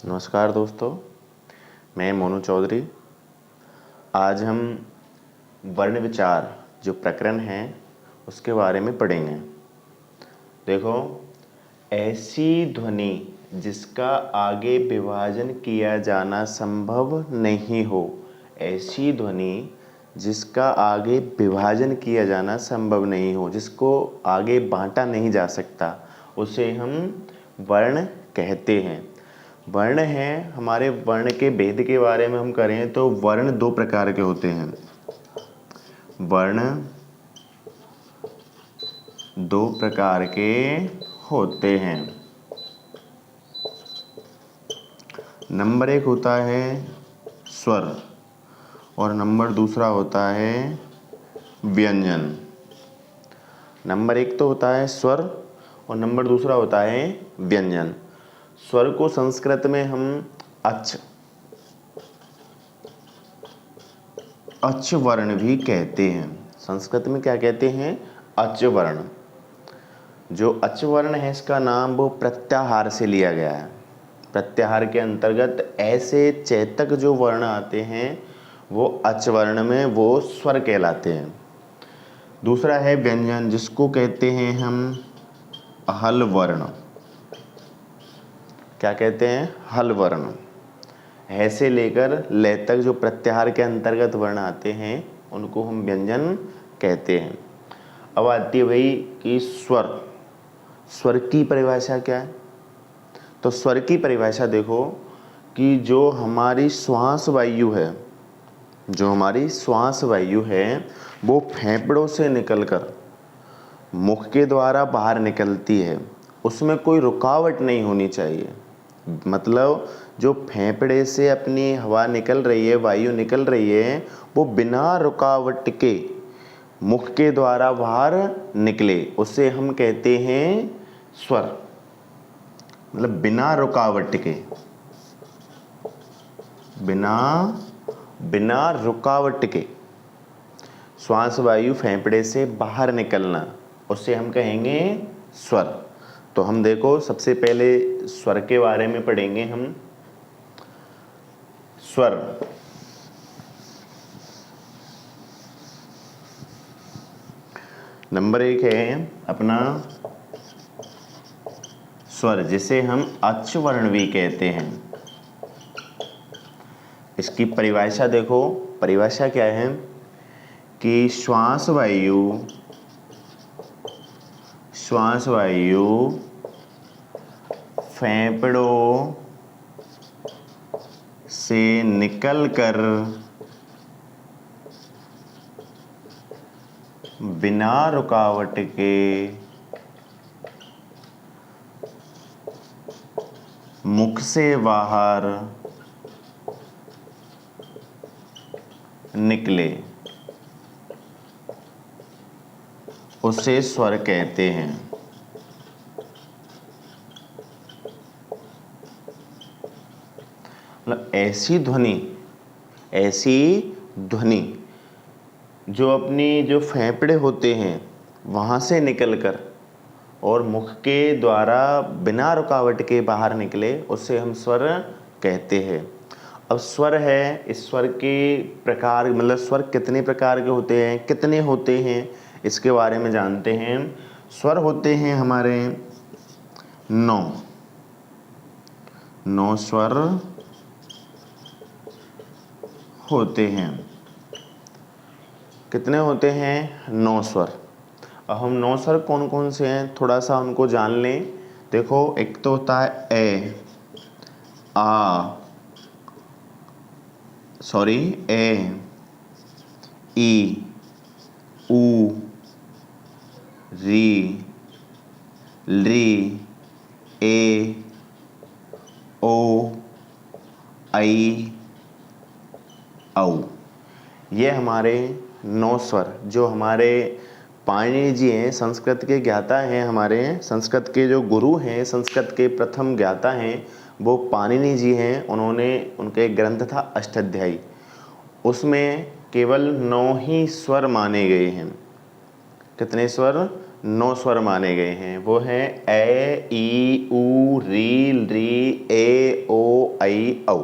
नमस्कार दोस्तों, मैं मोनू चौधरी। आज हम वर्ण विचार जो प्रकरण है उसके बारे में पढ़ेंगे। देखो, ऐसी ध्वनि जिसका आगे विभाजन किया जाना संभव नहीं हो, ऐसी ध्वनि जिसका आगे विभाजन किया जाना संभव नहीं हो, जिसको आगे बांटा नहीं जा सकता, उसे हम वर्ण कहते हैं। वर्ण हैं, हमारे वर्ण के भेद के बारे में हम करें तो वर्ण दो प्रकार के होते हैं। वर्ण दो प्रकार के होते हैं। नंबर एक होता है स्वर और नंबर दूसरा होता है व्यंजन। नंबर एक तो होता है स्वर और नंबर दूसरा होता है व्यंजन। स्वर को संस्कृत में हम अच वर्ण भी कहते हैं। संस्कृत में क्या कहते हैं? अच वर्ण। जो अच वर्ण है इसका नाम वो प्रत्याहार से लिया गया है। प्रत्याहार के अंतर्गत ऐसे चेतक जो वर्ण आते हैं वो अच वर्ण में वो स्वर कहलाते हैं। दूसरा है व्यंजन, जिसको कहते हैं हम हल वर्ण। क्या कहते हैं? हल वर्ण। है से लेकर ले तक जो प्रत्याहार के अंतर्गत वर्ण आते हैं उनको हम व्यंजन कहते हैं। अब आती है भाई कि स्वर की परिभाषा क्या है? तो स्वर की परिभाषा देखो कि जो हमारी श्वास वायु है वो फेफड़ों से निकलकर मुख के द्वारा बाहर निकलती है। उसमें कोई रुकावट नहीं होनी चाहिए। मतलब जो फेफड़े से अपनी हवा निकल रही है, वायु निकल रही है, वो बिना रुकावट के मुख के द्वारा बाहर निकले, उसे हम कहते हैं स्वर। मतलब बिना रुकावट के श्वास वायु फेफड़े से बाहर निकलना, उसे हम कहेंगे स्वर। तो हम देखो सबसे पहले स्वर के बारे में पढ़ेंगे हम। स्वर नंबर एक है अपना स्वर, जिसे हम अच वर्ण भी कहते हैं। इसकी परिभाषा देखो, परिभाषा क्या है कि श्वास वायु फेफड़ों से निकलकर बिना रुकावट के मुख से बाहर निकले, उसे स्वर कहते हैं। मतलब ऐसी ध्वनि जो अपनी जो फेफड़े होते हैं वहाँ से निकलकर और मुख के द्वारा बिना रुकावट के बाहर निकले, उससे हम स्वर कहते हैं। अब स्वर है, इस स्वर के प्रकार, मतलब स्वर कितने प्रकार के होते हैं, कितने होते हैं, इसके बारे में जानते हैं। स्वर होते हैं हमारे 9 स्वर होते हैं। कितने होते हैं? 9 स्वर। अब हम 9 स्वर कौन कौन से हैं थोड़ा सा उनको जान लें। देखो, एक तो होता है ए, ई, ऊ, री, ए, ओ, आई, औ। ये हमारे 9 स्वर जो हमारे पाणिनि जी हैं, संस्कृत के ज्ञाता हैं, हमारे संस्कृत के जो गुरु हैं, संस्कृत के प्रथम ज्ञाता हैं, वो पाणिनि जी हैं। उनके ग्रंथ था अष्टाध्यायी, उसमें केवल 9 ही स्वर माने गए हैं। कितने स्वर? 9 स्वर माने गए हैं। वो हैं ए, ई, ऊ, री, ए, ओ, आई औ।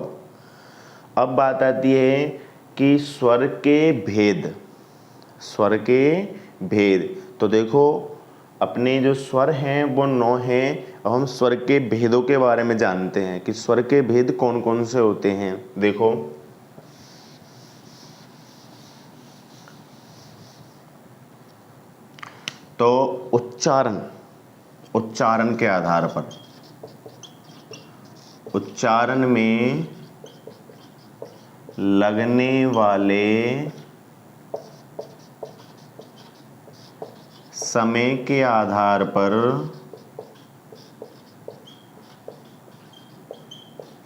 अब बात आती है कि स्वर के भेद, स्वर के भेद। तो देखो अपने जो स्वर हैं वो 9 हैं। अब हम स्वर के भेदों के बारे में जानते हैं कि स्वर के भेद कौन कौन से होते हैं। देखो तो उच्चारण, उच्चारण के आधार पर, उच्चारण में लगने वाले समय के आधार पर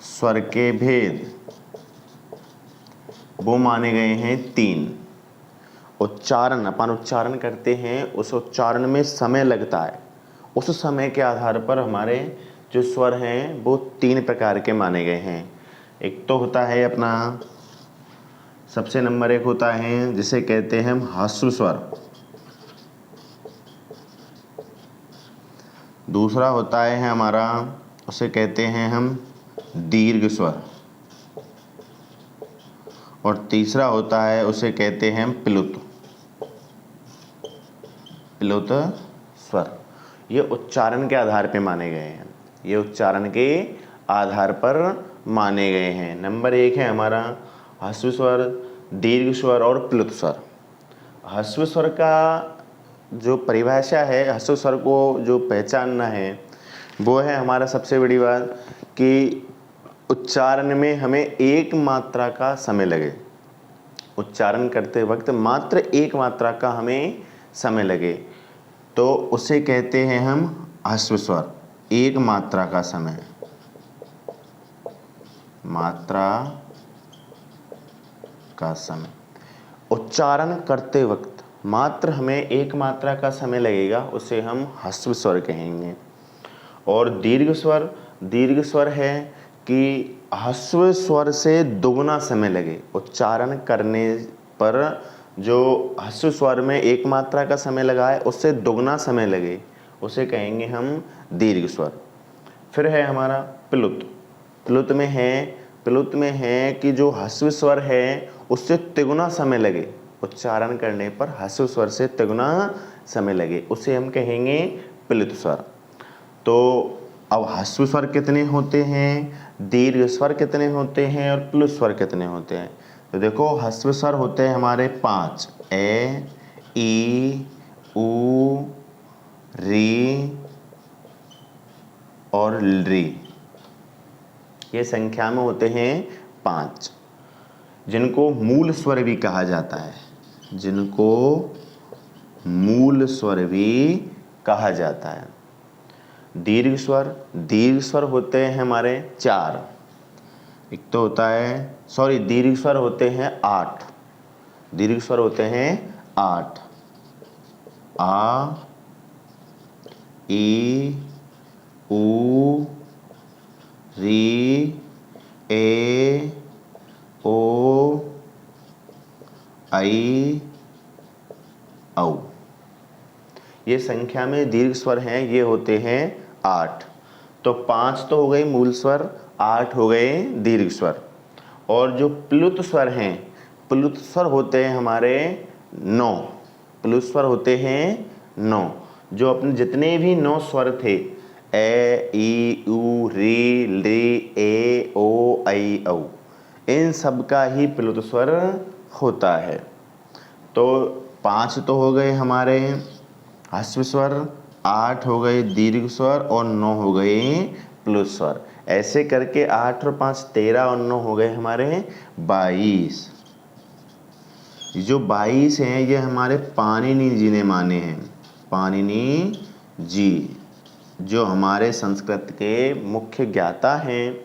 स्वर के भेद वो माने गए हैं 3। उच्चारण, अपन उच्चारण करते हैं, उस उच्चारण में समय लगता है, उस समय के आधार पर हमारे जो स्वर हैं वो 3 प्रकार के माने गए हैं। एक तो होता है अपना सबसे नंबर 1 होता है जिसे कहते हैं हम ह्रस्व स्वर। दूसरा होता है हमारा, उसे कहते हैं हम दीर्घ स्वर। और तीसरा होता है उसे कहते हैं हम प्लुत, प्लुत स्वर। ये उच्चारण के आधार पर माने गए हैं, ये उच्चारण के आधार पर माने गए हैं। नंबर 1 है हमारा ह्रस्व स्वर, दीर्घ स्वर और प्लुत स्वर। ह्रस्व स्वर का जो परिभाषा है, ह्रस्व स्वर को जो पहचानना है वो है हमारा सबसे बड़ी बात कि उच्चारण में हमें एक मात्रा का समय लगे। उच्चारण करते वक्त मात्र एक मात्रा का हमें समय लगे तो उसे कहते हैं हम ह्रस्व स्वर। एक मात्रा का समय, मात्रा का समय। उच्चारण करते वक्त मात्र हमें एक मात्रा का समय लगेगा, उसे हम ह्रस्व स्वर कहेंगे। और दीर्घ स्वर, दीर्घ स्वर है कि ह्रस्व स्वर से दोगुना समय लगे। उच्चारण करने पर जो ह्रस्व स्वर में एक मात्रा का समय लगा है उससे दोगुना समय लगे, उसे कहेंगे हम दीर्घ स्वर। फिर है हमारा प्लुत। प्लुत में है, प्लुत में है कि जो ह्रस्व स्वर है उससे तिगुना समय लगे। उच्चारण करने पर ह्रस्व स्वर से तिगुना समय लगे, उसे हम कहेंगे प्लुत स्वर। तो अब ह्रस्व स्वर कितने होते हैं, दीर्घ स्वर कितने होते हैं और प्लुत स्वर कितने होते हैं। तो देखो ह्रस्व स्वर होते हैं हमारे 5, ए, ई, ऊ, री और री। ये संख्या में होते हैं 5, जिनको मूल स्वर भी कहा जाता है, जिनको मूल स्वर भी कहा जाता है। दीर्घ स्वर, दीर्घ स्वर होते हैं हमारे 4। एक तो होता है, सॉरी, दीर्घ स्वर होते हैं 8। दीर्घ स्वर होते हैं 8। आ, ई, ऊ, री, ए, ओ, आई, औ। ये संख्या में दीर्घ स्वर हैं, ये होते हैं 8। तो 5 तो हो गए मूल स्वर, 8 हो गए दीर्घ स्वर। और जो प्लुत स्वर हैं, प्लुत स्वर होते हैं हमारे 9। प्लुत स्वर होते हैं 9। जो अपने जितने भी 9 स्वर थे, ए, ई, ऊ, री, ली, ए, ओ, आई, औ, इन सब का ही प्लुत स्वर होता है। तो 5 तो हो गए हमारे ह्रस्व स्वर, 8 हो गए दीर्घ स्वर और 9 हो गए प्लुत स्वर। ऐसे करके 8 और 5 13 और 9 हो गए हमारे 22। जो 22 हैं ये हमारे पाणिनि जी ने माने हैं। पाणिनि जी जो हमारे संस्कृत के मुख्य ज्ञाता हैं,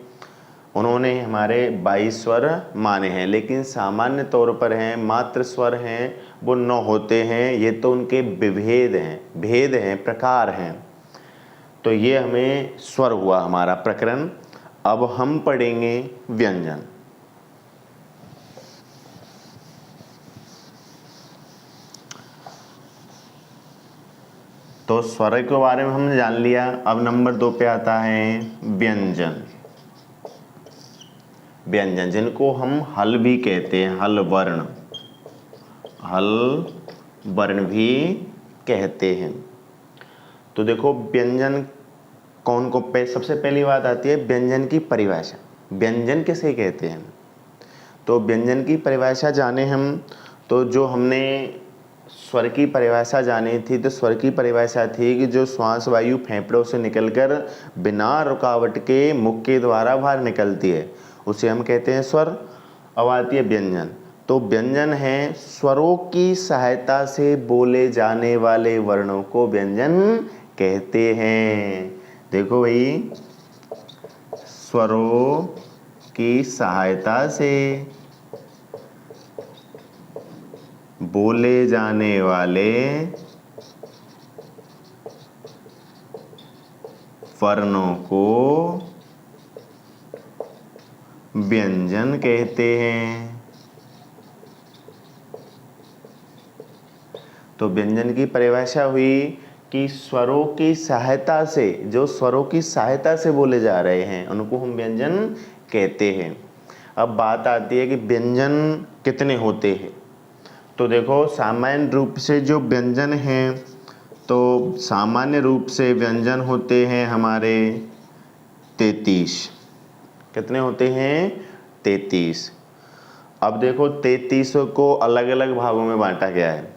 उन्होंने हमारे 22 स्वर माने हैं। लेकिन सामान्य तौर पर हैं, मात्र स्वर हैं वो 9 होते हैं। ये तो उनके विभेद हैं, भेद हैं, प्रकार हैं। तो ये हमें स्वर हुआ हमारा प्रकरण। अब हम पढ़ेंगे व्यंजन। तो स्वर के बारे में हमने जान लिया। अब नंबर 2 पे आता है व्यंजन। व्यंजन, जिनको हम हल भी कहते हैं, हल वर्ण भी कहते हैं। तो देखो व्यंजन कौन को सबसे पहली बात आती है व्यंजन की परिभाषा। व्यंजन किसे कहते हैं? तो व्यंजन की परिभाषा जाने हम, तो जो हमने स्वर की परिभाषा जानी थी, तो स्वर की परिभाषा थी कि जो श्वास वायु फेफड़ों से निकलकर बिना रुकावट के मुख के द्वारा बाहर निकलती है, उसे हम कहते हैं स्वर। अब आती है व्यंजन। तो व्यंजन है स्वरों की सहायता से बोले जाने वाले वर्णों को व्यंजन कहते हैं। देखो भाई, स्वरों की सहायता से बोले जाने वाले वर्णों को व्यंजन कहते हैं। तो व्यंजन की परिभाषा हुई कि स्वरों की सहायता से, जो स्वरों की सहायता से बोले जा रहे हैं उनको हम व्यंजन कहते हैं। अब बात आती है कि व्यंजन कितने होते हैं। तो देखो सामान्य रूप से जो व्यंजन हैं, तो सामान्य रूप से व्यंजन होते हैं हमारे 33। कितने होते हैं? 33। अब देखो 33 को अलग अलग भागों में बांटा गया है।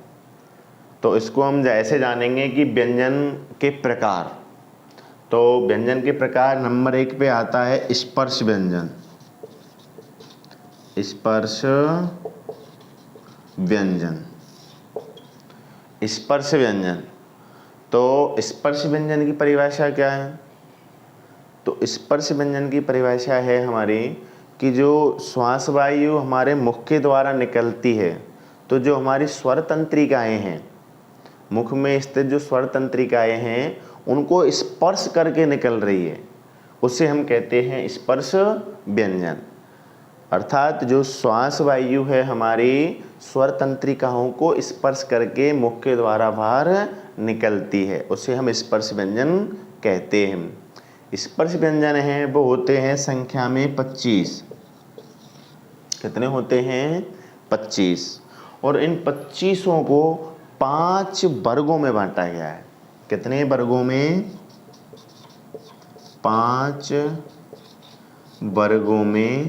तो इसको हम जैसे जानेंगे कि व्यंजन के प्रकार। तो व्यंजन के प्रकार नंबर 1 पे आता है स्पर्श व्यंजन। स्पर्श व्यंजन। स्पर्श व्यंजन। तो स्पर्श व्यंजन की परिभाषा क्या है? तो स्पर्श व्यंजन की परिभाषा है हमारी कि जो श्वास वायु हमारे मुख के द्वारा निकलती है, तो जो हमारी स्वर तंत्रिकाएं हैं, मुख में स्थित जो स्वर तंत्रिकाएं हैं, उनको स्पर्श करके निकल रही है, उसे हम कहते हैं स्पर्श व्यंजन। अर्थात जो श्वास वायु है हमारी स्वर तंत्रिकाओं को स्पर्श करके मुख के द्वारा बाहर निकलती है, उसे हम स्पर्श व्यंजन कहते हैं। स्पर्श व्यंजन हैं वो होते हैं संख्या में 25। कितने होते हैं? 25। और इन 25 को 5 वर्गों में बांटा गया है। कितने वर्गों में? 5 वर्गों में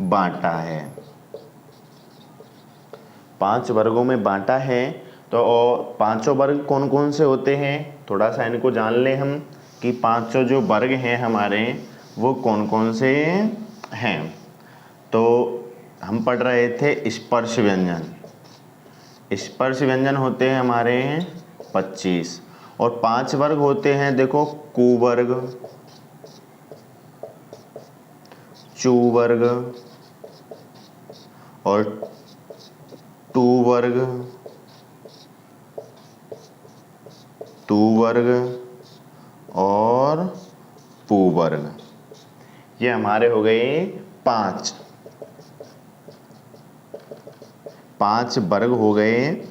बांटा है। 5 वर्गों में बांटा है। तो पांचों वर्ग कौन कौन से होते हैं, थोड़ा सा इनको जान ले हम कि पांचों जो वर्ग हैं हमारे वो कौन कौन से हैं। तो हम पढ़ रहे थे स्पर्श व्यंजन। स्पर्श व्यंजन होते हैं हमारे 25। और 5 वर्ग होते हैं, देखो कुवर्ग, चू वर्ग और टू वर्ग, टू वर्ग और पू वर्ग। ये हमारे हो गए 5 वर्ग हो गए।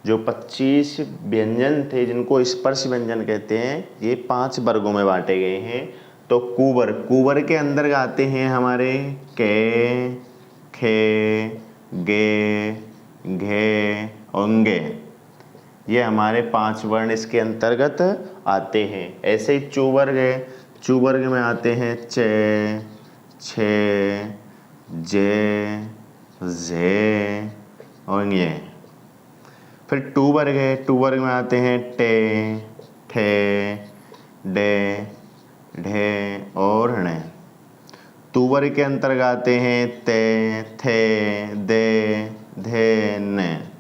जो 25 व्यंजन थे जिनको स्पर्श व्यंजन कहते हैं, ये 5 वर्गों में बांटे गए हैं। तो कुवर्ग के अंदर आते हैं हमारे के, खे, गे, घे और गे। ये हमारे 5 वर्ण इसके अंतर्गत आते हैं। ऐसे ही चूवर्ग है, चूवर्ग में आते हैं चे, छे, जे, जे और ये। फिर टू वर्ग है, टू वर्ग में आते हैं टे, ठे, डे, ढे और णे। टू वर्ग के अंतर्गत आते हैं ते, थे, दे, धे, ने।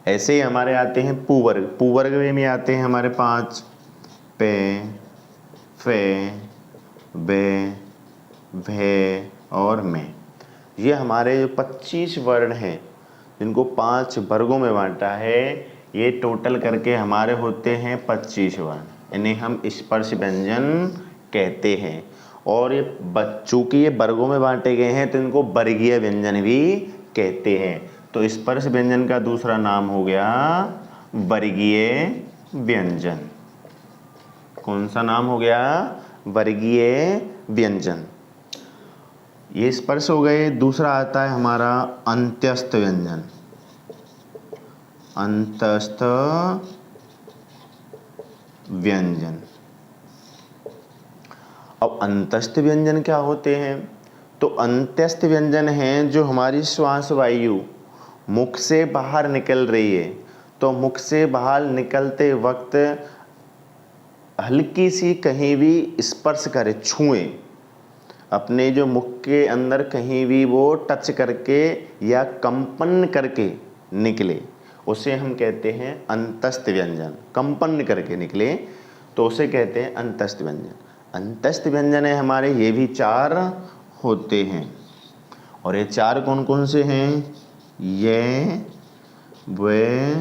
ऐसे ही हमारे आते हैं पूवर्ग। पूवर्ग में आते हैं हमारे 5 पे, फे, बे, भे और में। ये हमारे जो 25 वर्ण हैं जिनको 5 वर्गों में बांटा है, ये टोटल करके हमारे होते हैं 25 वर्ण। इन्हें हम स्पर्श व्यंजन कहते हैं। और ये चूंकि ये वर्गों में बांटे गए हैं तो इनको वर्गीय व्यंजन भी कहते हैं। तो स्पर्श व्यंजन का दूसरा नाम हो गया वर्गीय व्यंजन। कौन सा नाम हो गया? वर्गीय व्यंजन। ये स्पर्श हो गए। दूसरा आता है हमारा अंत्यस्थ व्यंजन। अंतस्थ व्यंजन। अब अंतस्थ व्यंजन क्या होते हैं? तो अंत्यस्थ व्यंजन हैं जो हमारी श्वास वायु मुख से बाहर निकल रही है, तो मुख से बाहर निकलते वक्त हल्की सी कहीं भी स्पर्श करे, छुए, अपने जो मुख के अंदर कहीं भी वो टच करके या कंपन करके निकले, उसे हम कहते हैं अंतस्थ व्यंजन। कंपन करके निकले तो उसे कहते हैं अंतस्थ व्यंजन। अंतस्थ व्यंजन है हमारे, ये भी 4 होते हैं। और ये 4 कौन कौन से हैं? ये, वे,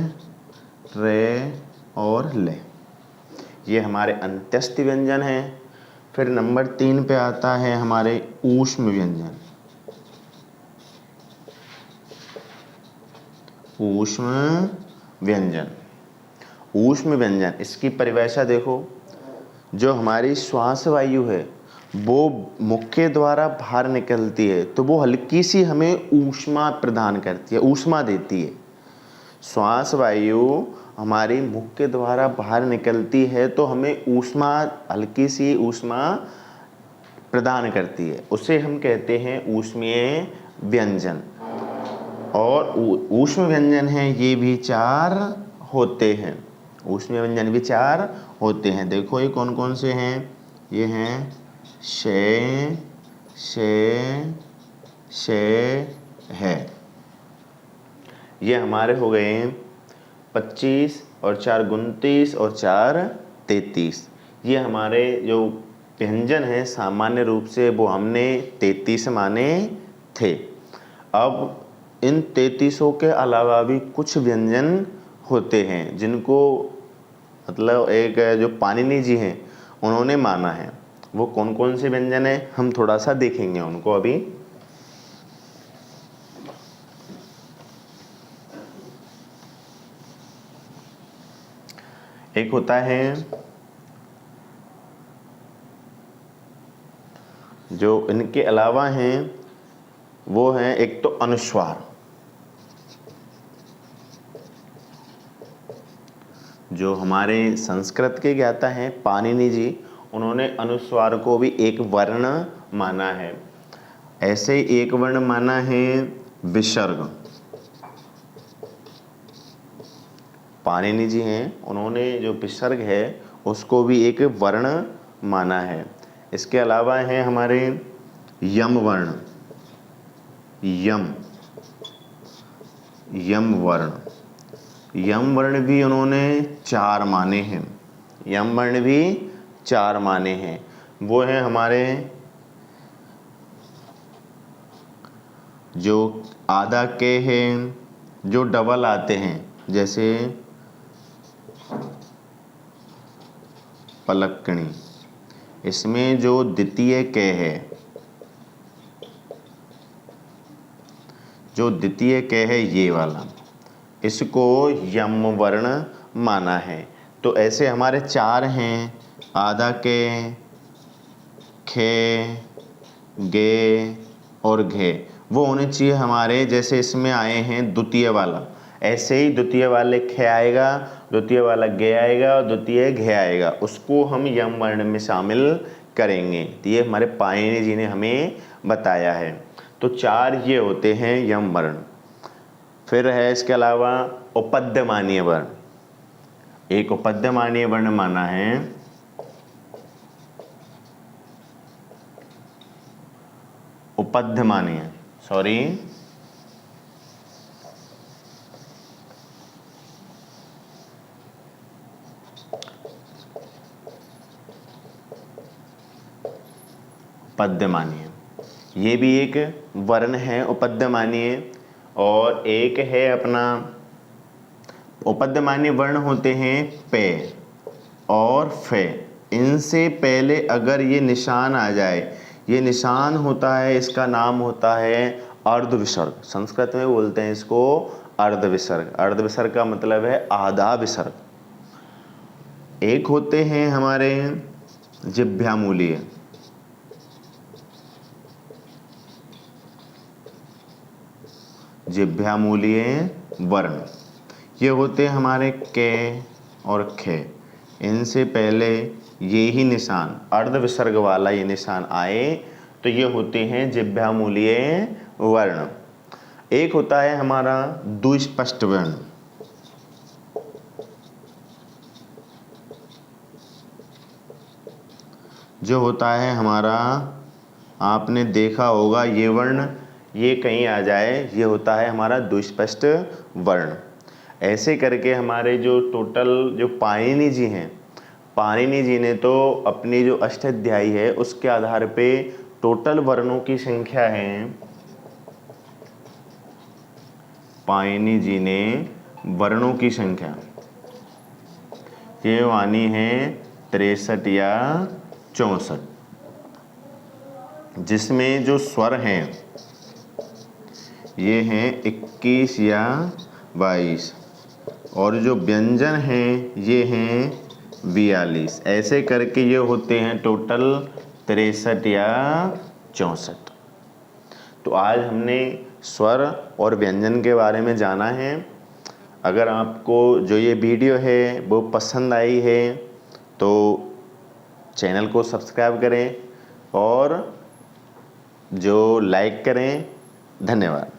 रे और ले, ये हमारे अंत्यस्थ व्यंजन हैं। फिर नंबर 3 पे आता है हमारे ऊष्म व्यंजन। ऊष्म व्यंजन। ऊष्म व्यंजन, इसकी परिभाषा देखो। जो हमारी श्वास वायु है वो मुख के द्वारा बाहर निकलती है, तो वो हल्की सी हमें ऊष्मा प्रदान करती है, ऊष्मा देती है। श्वास वायु हमारी मुख के द्वारा बाहर निकलती है तो हमें ऊष्मा, हल्की सी ऊष्मा प्रदान करती है, उसे हम कहते हैं ऊष्मीय व्यंजन। और ऊष्म व्यंजन हैं ये भी 4 होते हैं। ऊष्मीय व्यंजन भी 4 होते हैं। देखो ये कौन कौन से हैं? ये हैं शे, शे, शे, है। ये हमारे हो गए 25 और 4 29 और 4 33। ये हमारे जो व्यंजन हैं सामान्य रूप से वो हमने 33 माने थे। अब इन 33 के अलावा भी कुछ व्यंजन होते हैं जिनको मतलब एक जो पाणिनि जी हैं उन्होंने माना है। वो कौन कौन से व्यंजन हैं हम थोड़ा सा देखेंगे उनको अभी। एक होता है जो इनके अलावा हैं वो है, एक तो अनुस्वार। जो हमारे संस्कृत के ज्ञाता हैं पाणिनि जी, उन्होंने अनुस्वार को भी एक वर्ण माना है। ऐसे ही एक वर्ण माना है विसर्ग। पाणिनि जी हैं, उन्होंने जो विसर्ग है उसको भी एक वर्ण माना है। इसके अलावा हैं हमारे यम वर्ण। यम, यम वर्ण, यम वर्ण भी उन्होंने 4 माने हैं। यम वर्ण भी 4 माने हैं। वो हैं हमारे जो आधा के हैं, जो डबल आते हैं, जैसे पलक्कणी, इसमें जो द्वितीय के है, जो द्वितीय के है ये वाला, इसको यम वर्ण माना है। तो ऐसे हमारे 4 हैं, आधा के, खे, गे और घे। वो होने चाहिए हमारे, जैसे इसमें आए हैं द्वितीय वाला, ऐसे ही द्वितीय वाले खे आएगा, द्वितीय वाला गे आएगा और द्वितीय घे आएगा, उसको हम यम वर्ण में शामिल करेंगे। तो ये हमारे पाणिनि जी ने हमें बताया है। तो 4 ये होते हैं यम वर्ण। फिर है इसके अलावा उपद्यमानीय वर्ण। एक उपद्यमानीय वर्ण माना है उपद्यमानीय, सॉरी उपद्यमानीय, ये भी एक वर्ण है उपद्यमानीय। और एक है अपना, उपद्यमानीय वर्ण होते हैं पे और फे। इनसे पहले अगर ये निशान आ जाए, ये निशान होता है, इसका नाम होता है अर्ध विसर्ग। संस्कृत में बोलते हैं इसको अर्ध विसर्ग। अर्ध विसर्ग का मतलब है आधा विसर्ग। एक होते हैं हमारे जिह्वामूलीय। जिह्वामूलीय वर्ण ये होते हैं हमारे के और खे। इनसे पहले ये ही निशान अर्ध विसर्ग वाला ये निशान आए तो ये होते हैं जिह्वामूलीय वर्ण। एक होता है हमारा दुस्पष्ट वर्ण। जो होता है हमारा, आपने देखा होगा ये वर्ण ये कहीं आ जाए, ये होता है हमारा दुस्पष्ट वर्ण। ऐसे करके हमारे जो टोटल जो पाणिनि जी हैं, पाणिनि जी ने तो अपनी जो अष्टाध्यायी है उसके आधार पे टोटल वर्णों की संख्या है, पाणिनि जी ने वर्णों की संख्या ये वानी है 63 या 64, जिसमें जो स्वर हैं ये हैं 21 या 22 और जो व्यंजन हैं ये हैं 42। ऐसे करके ये होते हैं टोटल 63 या 64। तो आज हमने स्वर और व्यंजन के बारे में जाना है। अगर आपको जो ये वीडियो है वो पसंद आई है तो चैनल को सब्सक्राइब करें और जो लाइक करें। धन्यवाद।